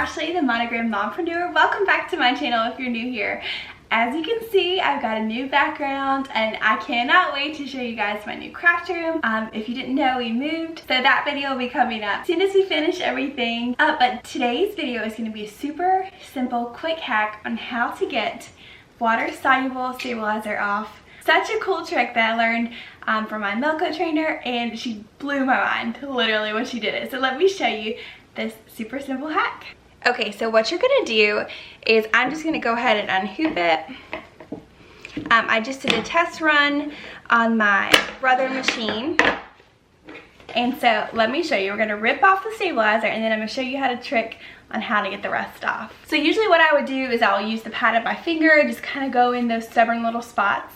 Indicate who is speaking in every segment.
Speaker 1: Ashley, the Monogram Mompreneur. Welcome back to my channel if you're new here. As you can see, I've got a new background and I cannot wait to show you guys my new craft room. If you didn't know, we moved, so that video will be coming up as soon as we finish everything. But today's video is going to be a super simple, quick hack on how to get water soluble stabilizer off. Such a cool trick that I learned from my Melco trainer, and she blew my mind literally when she did it. So let me show you this super simple hack. Okay, so what you're gonna do is I'm just gonna go ahead and unhoop it. I just did a test run on my brother machine. And so let me show you. We're gonna rip off the stabilizer and then I'm gonna show you how to trick on how to get the rest off. So usually what I would do is I'll use the pad of my finger, just kind of go in those stubborn little spots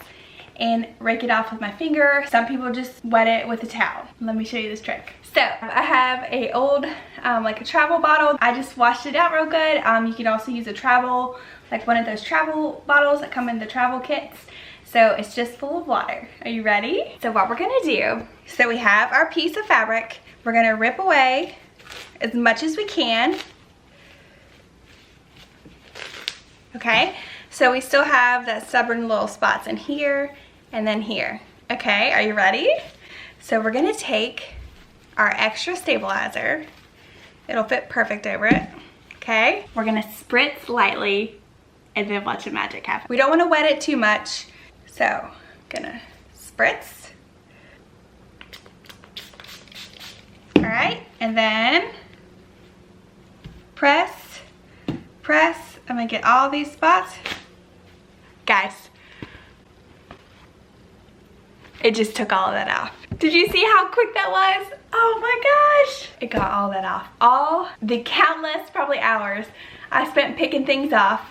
Speaker 1: and rake it off with my finger. Some people just wet it with a towel. Let me show you this trick. So I have a old, like a travel bottle. I just washed it out real good. You can also use a travel, like one of those travel bottles that come in the travel kits. So it's just full of water. Are you ready? So what we're gonna do, so we have our piece of fabric. We're gonna rip away as much as we can. Okay, so we still have that stubborn little spots in here and then here. Okay, are you ready? So we're gonna take our extra stabilizer. It'll fit perfect over it. Okay, we're gonna spritz lightly and then watch the magic happen. We don't wanna wet it too much, so gonna spritz. All right, and then press, press. I'm gonna get all these spots. Guys, it just took all of that off. Did you see how quick that was? Oh my gosh. It got all that off. All the countless, probably hours I spent picking things off.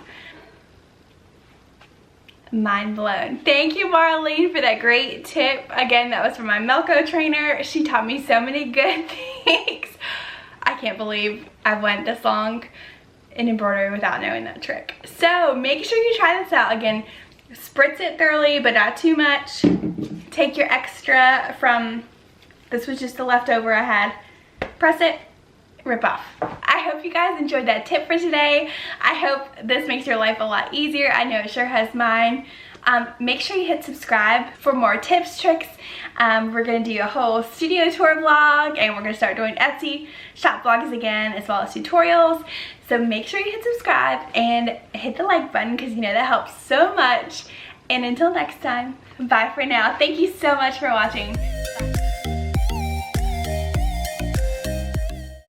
Speaker 1: Mind blown. Thank you, Maralien, for that great tip. Again, that was from my Melco trainer. She taught me so many good things. I can't believe I went this long in embroidery without knowing that trick. So make sure you try this out. Again, spritz it thoroughly, but not too much. Take your extra from, this was just the leftover I had, press it, rip off. I hope you guys enjoyed that tip for today. I hope this makes your life a lot easier. I know it sure has mine. Make sure you hit subscribe for more tips, tricks. We're gonna do a whole studio tour vlog, and we're gonna start doing Etsy shop vlogs again, as well as tutorials. So make sure you hit subscribe and hit the like button, because you know that helps so much. And until next time, bye for now. Thank you so much for watching. Bye.